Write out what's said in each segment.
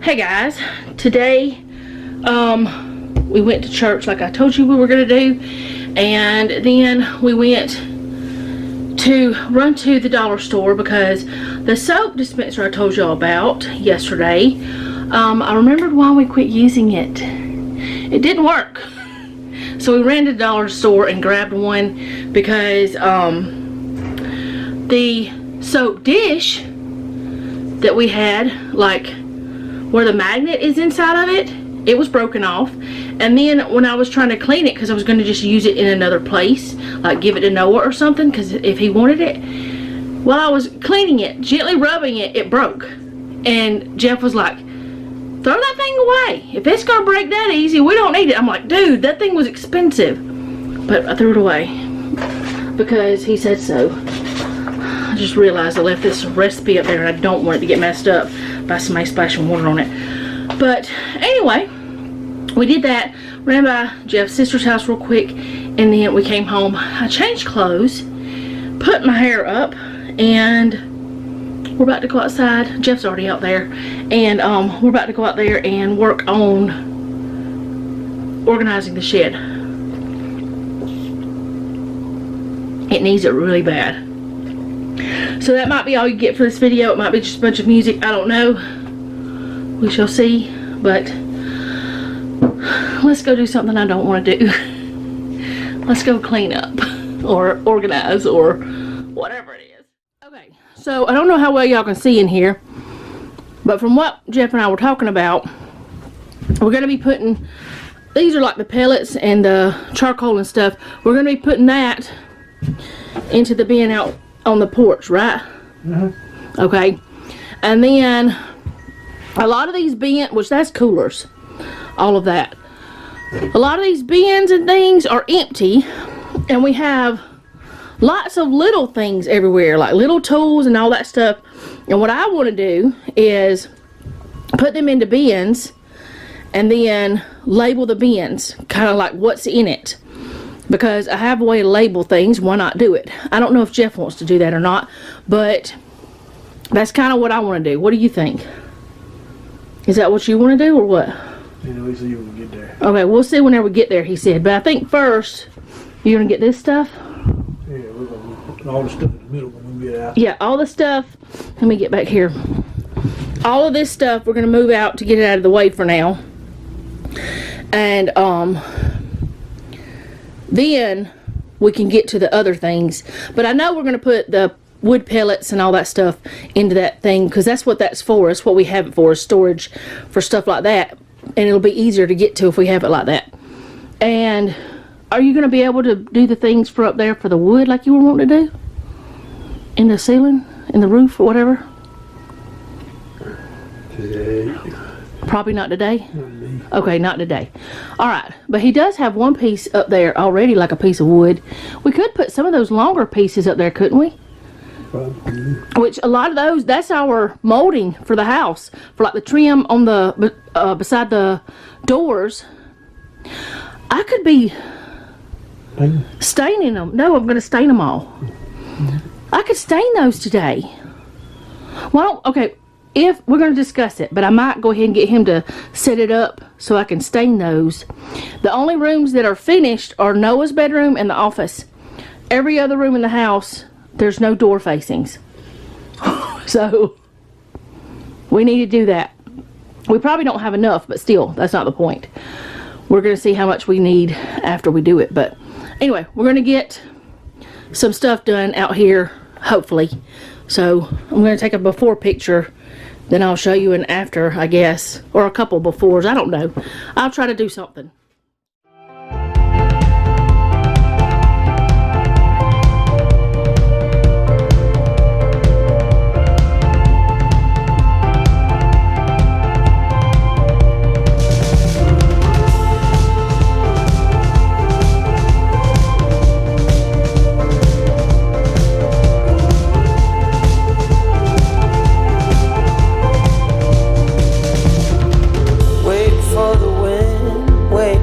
Hey guys, today we went to church like I told you we were gonna do, and then we went to run to the dollar store because the soap dispenser I told y'all about yesterday, I remembered why we quit using it. It didn't work. So we ran to the dollar store and grabbed one because the soap dish that we had, like where the magnet is inside of it, it was broken off. And then when I was trying to clean it, because I was going to just use it in another place, like give it to Noah or something, because if he wanted it, while I was cleaning it, gently rubbing it, it broke. And Jeff was like, throw that thing away. If it's going to break that easy, we don't need it. I'm like, dude, that thing was expensive. But I threw it away because he said so. I just realized I left this recipe up there and I don't want it to get messed up by somebody splashing water on it. But anyway, we did that, ran by Jeff's sister's house real quick, and then we came home. I changed clothes, put my hair up, and we're about to go outside. Jeff's already out there, and we're about to go out there and work on organizing the shed. It needs it really bad. So that might be all you get for this video. It might be just a bunch of music. I don't know. We shall see. But let's go do something I don't want to do. Let's go clean up or organize or whatever it is. Okay, so I don't know how well y'all can see in here, but from what Jeff and I were talking about, we're going to be putting, these are like the pellets and the charcoal and stuff. We're going to be putting that into the bin out on the porch, right? Okay. And then a lot of these bins, which that's coolers, all of that, a lot of these bins and things are empty, and we have lots of little things everywhere, like little tools and all that stuff. And what I want to do is put them into bins and then label the bins, kind of like what's in it. Because I have a way to label things, why not do it? I don't know if Jeff wants to do that or not, but that's kind of what I want to do. What do you think? Is that what you want to do or what? Yeah, we'll see when we get there. Okay, we'll see whenever we get there, he said. But I think first, you're going to get this stuff? Yeah, we're going to put all the stuff in the middle when we get out. Yeah, all the stuff. Let me get back here. All of this stuff, we're going to move out to get it out of the way for now. And, then we can get to the other things. But I know we're going to put the wood pellets and all that stuff into that thing, because that's what that's for. It's what we have it for, is storage for stuff like that. And it'll be easier to get to if we have it like that. And are you going to be able to do the things for up there for the wood like you were wanting to do? In the ceiling? In the roof or whatever? Today. Probably not today? Okay, not today. Alright, but he does have one piece up there already, like a piece of wood. We could put some of those longer pieces up there, couldn't we? Probably. Which, a lot of those, that's our molding for the house. For like the trim on the, beside the doors. I could be staining them. No, I'm going to stain them all. I could stain those today. Well, okay. If we're going to discuss it, but I might go ahead and get him to set it up so I can stain those. The only rooms that are finished are Noah's bedroom and the office. Every other room in the house, there's no door facings. So we need to do that. We probably don't have enough, but still, that's not the point. We're going to see how much we need after we do it. But anyway, we're going to get some stuff done out here, hopefully. So I'm going to take a before picture. Then I'll show you an after, I guess. Or a couple befores. I don't know. I'll try to do something. Wait for the wind, wait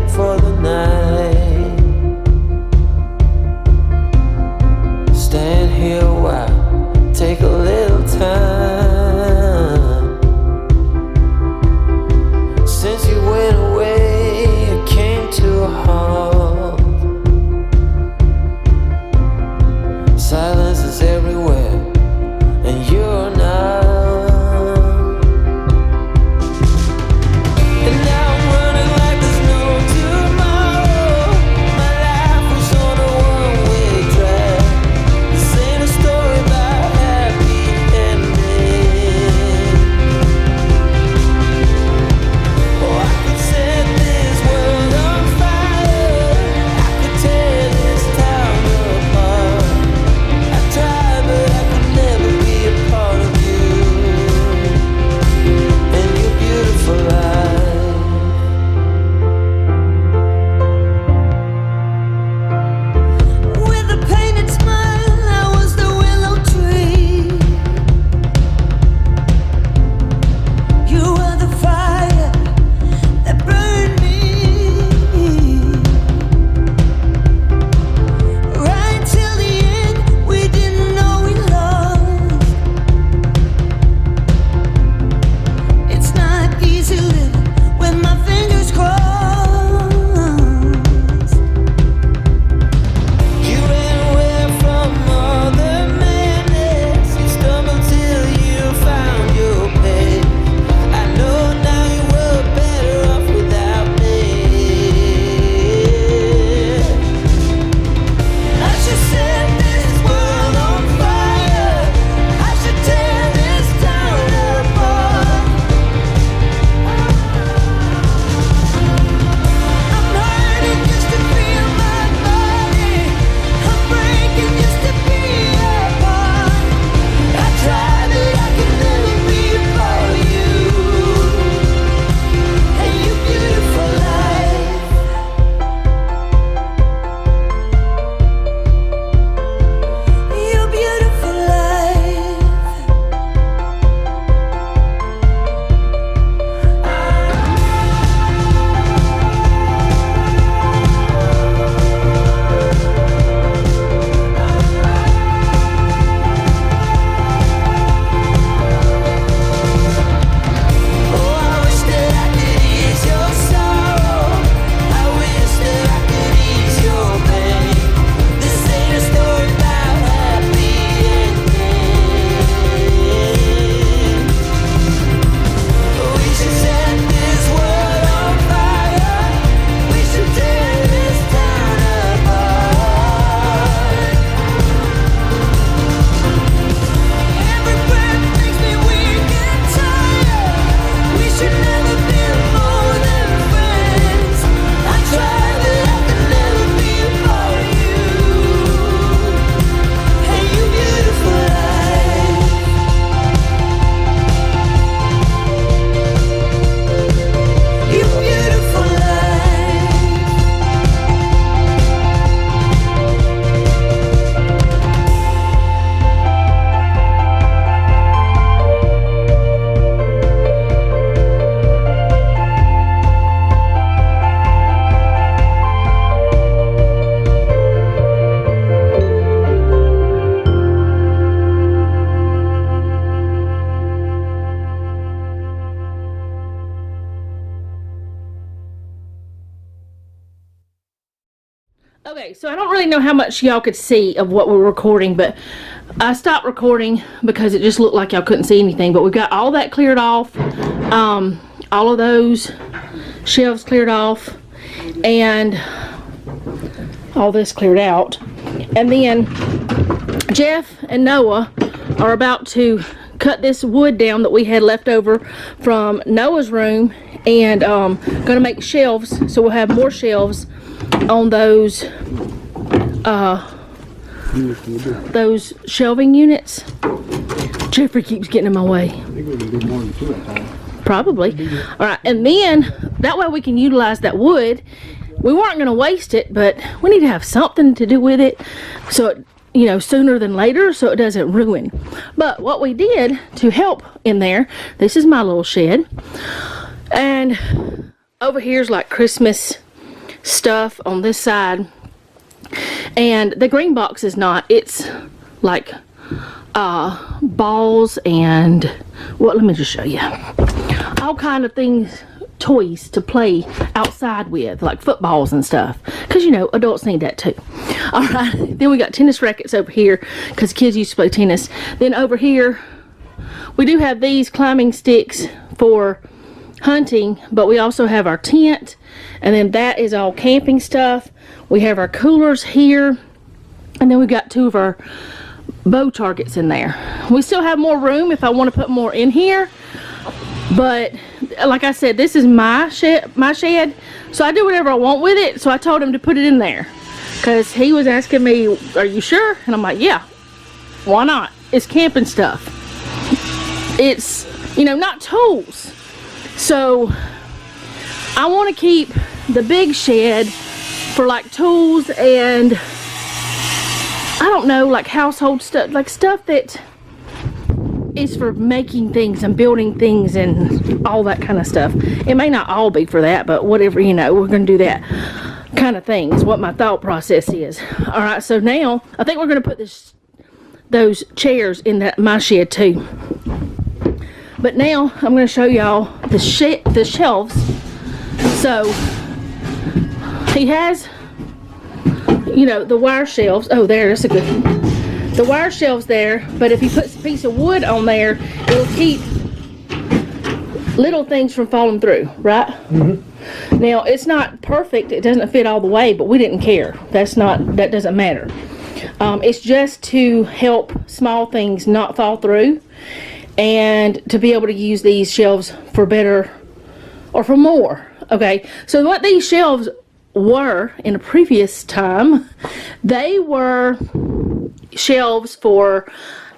Okay, so I don't really know how much y'all could see of what we're recording, but I stopped recording because it just looked like y'all couldn't see anything. But we got all that cleared off, all of those shelves cleared off, and all this cleared out. And then Jeff and Noah are about to cut this wood down that we had left over from Noah's room, and gonna make shelves, so we'll have more shelves on those shelving units. Jeffrey keeps getting in my way. Probably. Alright, and then that way we can utilize that wood. We weren't going to waste it, but we need to have something to do with it, so it, you know, sooner than later, so it doesn't ruin. But what we did to help in there, this is my little shed, and over here's like Christmas stuff on this side, and the green box is not. It's like balls and what, let me just show you, all kind of things, toys to play outside with, like footballs and stuff, because you know adults need that too. All right, then we got tennis rackets over here because kids used to play tennis. Then over here we do have these climbing sticks for hunting, but we also have our tent, and then that is all camping stuff. We have our coolers here, and then we've got two of our bow targets in there. We still have more room if I want to put more in here, but like I said, this is my shed, so I do whatever I want with it. So I told him to put it in there because he was asking me, are you sure? And I'm like, yeah, why not? It's camping stuff. It's, you know, not tools. So I want to keep the big shed for like tools and I don't know, like household stuff, like stuff that is for making things and building things and all that kind of stuff. It may not all be for that, but whatever, you know, we're going to do that kind of thing is what my thought process is. All right, so now I think we're going to put those chairs in my shed too. But now I'm going to show y'all the shelves. So he has, you know, the wire shelves. Oh, that's a good one. The wire shelves there, but if he puts a piece of wood on there, it'll keep little things from falling through, right? Mm-hmm. Now, it's not perfect. It doesn't fit all the way, but we didn't care. That doesn't matter. It's just to help small things not fall through and to be able to use these shelves for better or for more. Okay, so what these shelves were in a previous time, they were shelves for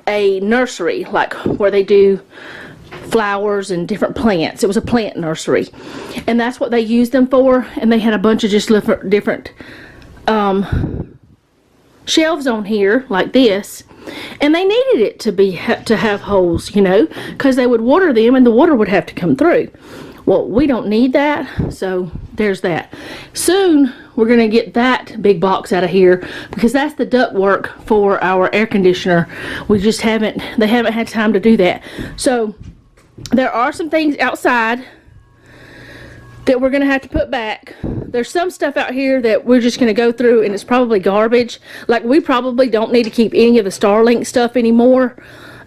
a nursery, like where they do flowers and different plants. It was a plant nursery, and that's what they used them for. And they had a bunch of just different shelves on here like this, and they needed it to have holes, you know, because they would water them and the water would have to come through. Well, we don't need that, so there's that. Soon we're going to get that big box out of here because that's the duct work for our air conditioner. They haven't had time to do that. So there are some things outside that we're going to have to put back. There's some stuff out here that we're just going to go through and it's probably garbage. Like, we probably don't need to keep any of the Starlink stuff anymore,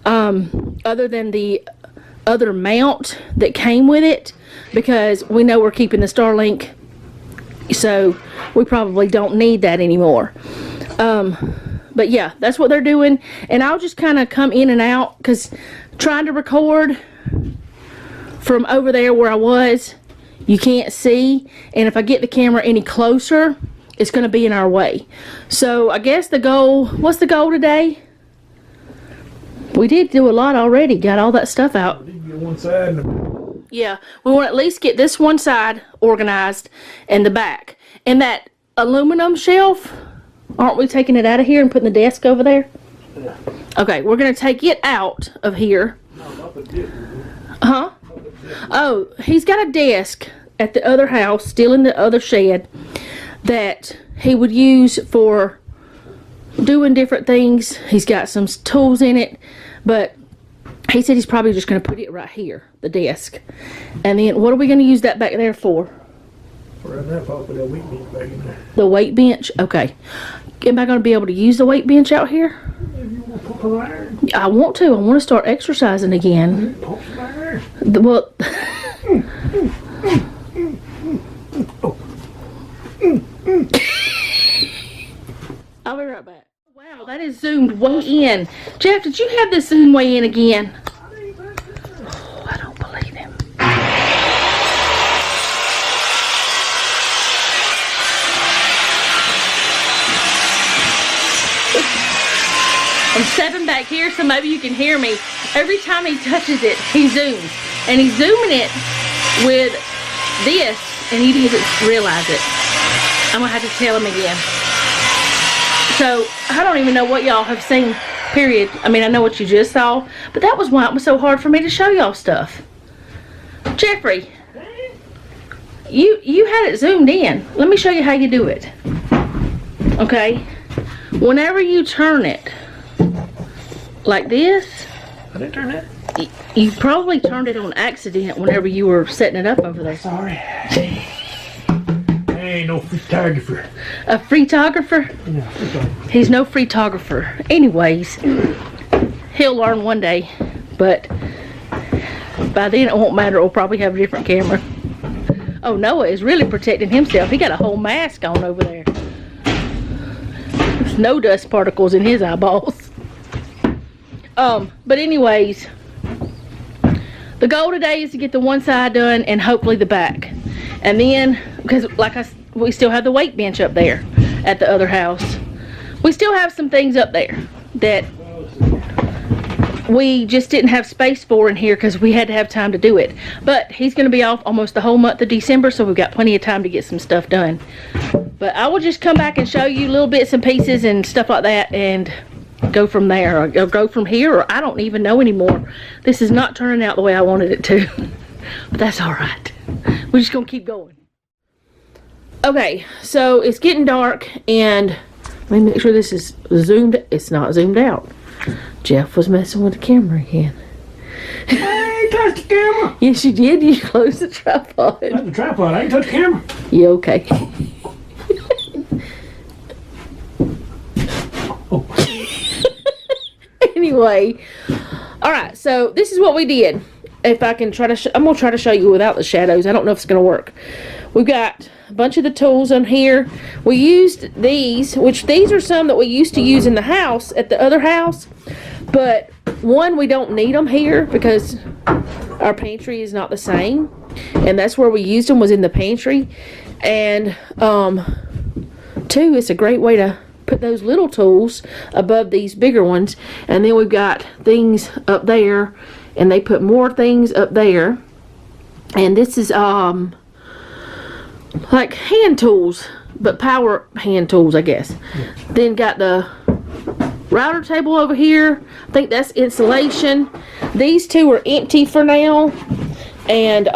other than the other mount that came with it, because we know we're keeping the Starlink, so we probably don't need that anymore. But yeah, that's what they're doing, and I'll just kind of come in and out because trying to record from over there where I was, you can't see, and if I get the camera any closer, it's going to be in our way. So I guess the goal, what's the goal today? We did do a lot already, got all that stuff out. One side and yeah, we want to at least get this one side organized and the back. And that aluminum shelf, aren't we taking it out of here and putting the desk over there? Yeah. Okay, we're going to take it out of here. Huh? Oh, he's got a desk at the other house, still in the other shed, that he would use for doing different things. He's got some tools in it, but he said he's probably just going to put it right here, the desk. And then what are we going to use that back there for? Right now, I'll put that wheat bench back in there. The weight bench? Okay. Am I going to be able to use the weight bench out here? If you want to put some iron, I want to. I want to start exercising again. pump some iron. Well, I'll be right back. Wow, that is zoomed way in. Jeff, did you have this zoom way in again? Oh, I don't believe him. I'm stepping back here so maybe you can hear me. Every time he touches it, he zooms. And he's zooming it with this, and he doesn't realize it. I'm gonna have to tell him again. So, I don't even know what y'all have seen, period. I mean, I know what you just saw, but that was why it was so hard for me to show y'all stuff. Jeffrey, you had it zoomed in. Let me show you how you do it. Okay? Whenever you turn it like this, I didn't turn that. you probably turned it on accident whenever you were setting it up over there. Sorry. I ain't no photographer. A photographer? No, photographer. He's no photographer. Anyways, he'll learn one day, but by then it won't matter. We'll probably have a different camera. Oh, Noah is really protecting himself. He got a whole mask on over there. There's no dust particles in his eyeballs. But anyways, the goal today is to get the one side done and hopefully the back. And then, because we still have the weight bench up there at the other house. We still have some things up there that we just didn't have space for in here because we had to have time to do it. But he's going to be off almost the whole month of December, so we've got plenty of time to get some stuff done. But I will just come back and show you little bits and pieces and stuff like that and go from there, or go from here, or I don't even know anymore. This is not turning out the way I wanted it to. But that's alright. We're just going to keep going. Okay, so it's getting dark, and let me make sure this is zoomed. It's not zoomed out. Jeff was messing with the camera again. I ain't touched the camera. Yes, you did. You closed the tripod. Not the tripod. I ain't touched the camera. You okay? Oh. Anyway, all right. So this is what we did. If I can try to, I'm gonna try to show you without the shadows. I don't know if it's gonna work. We've got a bunch of the tools on here. We used these, which these are some that we used to use in the house at the other house, but one, we don't need them here because our pantry is not the same, and that's where we used them, was in the pantry. And two, it's a great way to put those little tools above these bigger ones. And then we've got things up there, and they put more things up there. And this is like hand tools, but power hand tools, I guess. Yeah. Then got the router table over here. I think that's insulation. These two are empty for now, and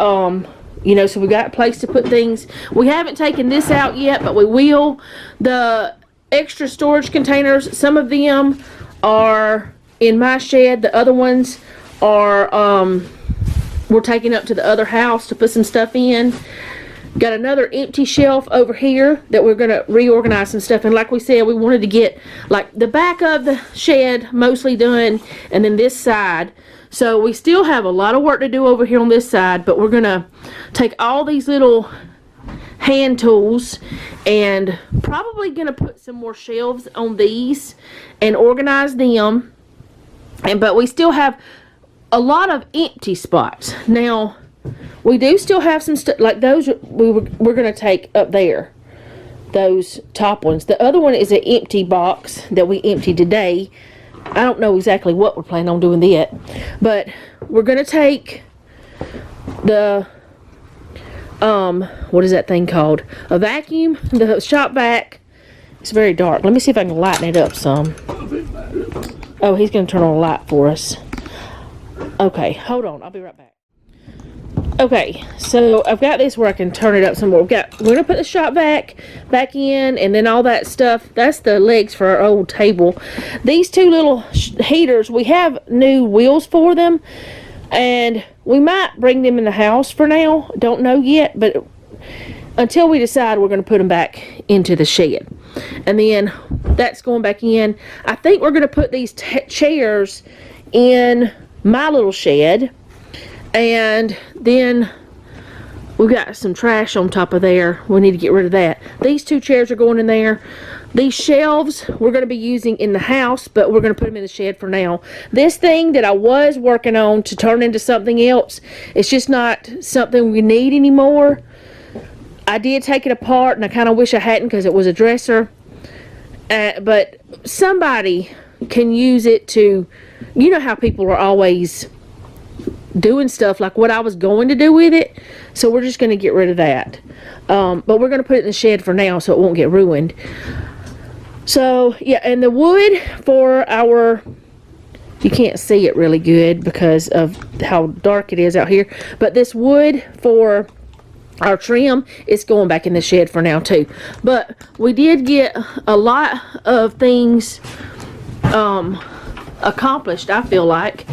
you know, so we got a place to put things. We haven't taken this out yet, but we will. The extra storage containers, some of them are in my shed. The other ones are we're taking up to the other house to put some stuff in. Got another empty shelf over here that we're gonna reorganize some stuff. And like we said, we wanted to get like the back of the shed mostly done, and then this side. So we still have a lot of work to do over here on this side, but we're gonna take all these little hand tools and probably gonna put some more shelves on these and organize them. But we still have a lot of empty spots. Now, we do still have some stuff, like those we're going to take up there. Those top ones. The other one is an empty box that we emptied today. I don't know exactly what we're planning on doing yet. But we're going to take the, what is that thing called? A vacuum, the shop vac. It's very dark. Let me see if I can lighten it up some. Oh, he's going to turn on a light for us. Okay, hold on. I'll be right back. Okay, so I've got this where I can turn it up some more. We're going to put the shop vac back in, and then all that stuff. That's the legs for our old table. These two little heaters, we have new wheels for them, and we might bring them in the house for now. Don't know yet, but until we decide we're going to put them back into the shed. And then that's going back in. I think we're going to put these chairs in my little shed. And then we've got some trash on top of there. We need to get rid of that. These 2 chairs are going in there. These shelves we're going to be using in the house, but we're going to put them in the shed for now. This thing that I was working on to turn into something else, it's just not something we need anymore. I did take it apart, and I kind of wish I hadn't because it was a dresser. But somebody can use it to, you know how people are always doing stuff like what I was going to do with it. So we're just going to get rid of that. But we're going to put it in the shed for now so it won't get ruined. So yeah, and the wood for our, you can't see it really good because of how dark it is out here, but this wood for our trim is going back in the shed for now too. But we did get a lot of things accomplished, I feel like,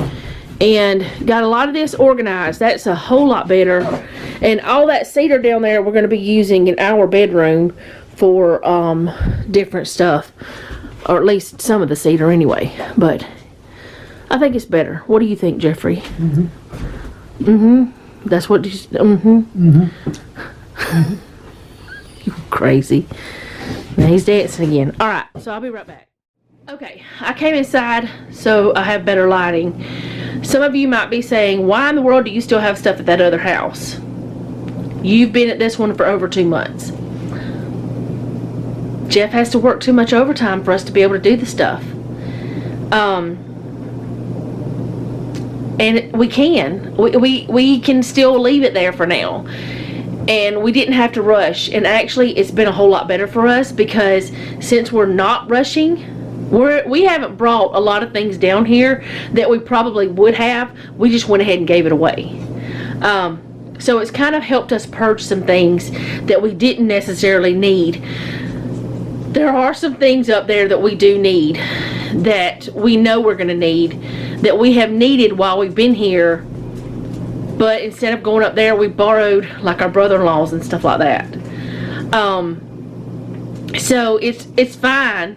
and got a lot of this organized. That's a whole lot better. And all that cedar down there we're going to be using in our bedroom for different stuff, or at least some of the cedar anyway. But I think it's better. What do you think, Jeffrey? Mm-hmm. Mm-hmm. That's what you said. Mm-hmm. Mm-hmm. You crazy. Now he's dancing again. Alright, so I'll be right back. Okay, I came inside so I have better lighting. Some of you might be saying, why in the world do you still have stuff at that other house? You've been at this one for over 2 months. Jeff has to work too much overtime for us to be able to do the stuff. And we can still leave it there for now. And we didn't have to rush. And actually, it's been a whole lot better for us because since we're not rushing, we haven't brought a lot of things down here that we probably would have. We just went ahead and gave it away. So it's kind of helped us purge some things that we didn't necessarily need. There are some things up there that we do need, that we know we're going to need, that we have needed while we've been here, but instead of going up there, we borrowed like our brother-in-laws and stuff like that. So it's fine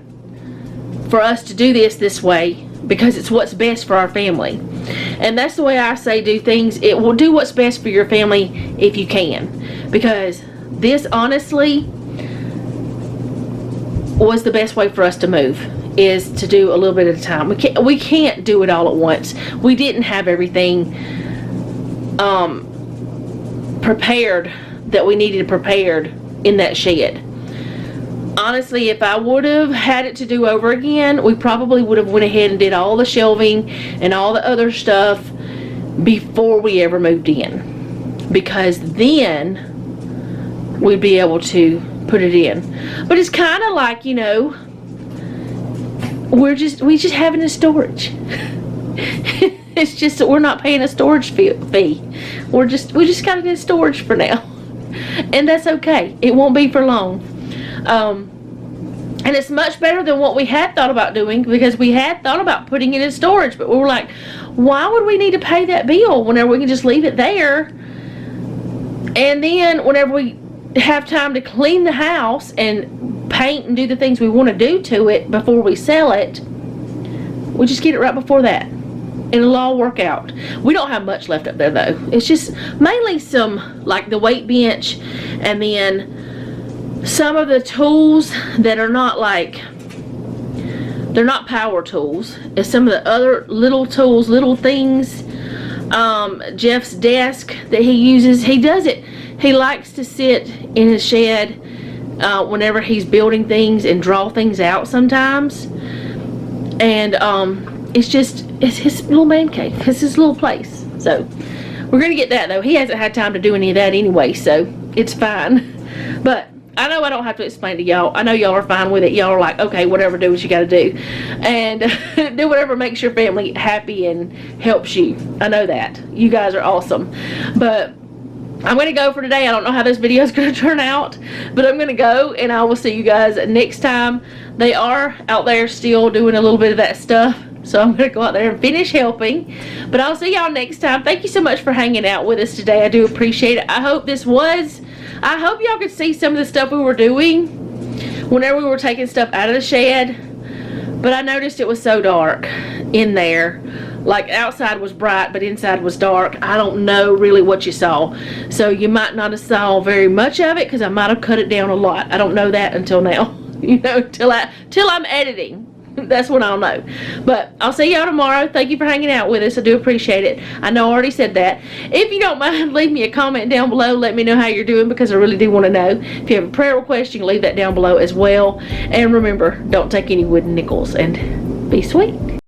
for us to do this way because it's what's best for our family. And that's the way I say do things. It will do what's best for your family if you can, because this honestly was the best way for us to move, is to do a little bit at a time. We can't do it all at once. We didn't have everything prepared that we needed prepared in that shed. Honestly, if I would have had it to do over again, we probably would have went ahead and did all the shelving and all the other stuff before we ever moved in, because then we'd be able to put it in. But it's kind of like, you know, we just have it in storage. It's just that we're not paying a storage fee. We just got it in storage for now, and that's okay. It won't be for long. And it's much better than what we had thought about doing, because we had thought about putting it in storage, but we were like, why would we need to pay that bill whenever we can just leave it there? And then whenever we have time to clean the house and paint and do the things we want to do to it before we sell it, we just get it right before that, and it'll all work out. We don't have much left up there though. It's just mainly some, like the weight bench, and then some of the tools that are not like, they're not power tools. It's some of the other little tools, little things. Jeff's desk that he uses, he does it. He likes to sit in his shed whenever he's building things and draw things out sometimes. And it's his little man cave. It's his little place. So we're gonna get that though. He hasn't had time to do any of that anyway, so it's fine. But I know I don't have to explain to y'all. I know y'all are fine with it. Y'all are like, okay, whatever, do what you gotta do. And do whatever makes your family happy and helps you. I know that. You guys are awesome. But I'm going to go for today. I don't know how this video is going to turn out, but I'm going to go, and I will see you guys next time. They are out there still doing a little bit of that stuff, so I'm going to go out there and finish helping. But I'll see y'all next time. Thank you so much for hanging out with us today. I do appreciate it. I hope this was I hope y'all could see some of the stuff we were doing whenever we were taking stuff out of the shed. But I noticed it was so dark in there. Like outside was bright, but inside was dark. I don't know really what you saw. So you might not have saw very much of it because I might have cut it down a lot. I don't know that until now. You know, till I'm editing. That's when I'll know. But I'll see y'all tomorrow. Thank you for hanging out with us. I do appreciate it. I know I already said that. If you don't mind, leave me a comment down below. Let me know how you're doing because I really do want to know. If you have a prayer request, you can leave that down below as well. And remember, don't take any wooden nickels and be sweet.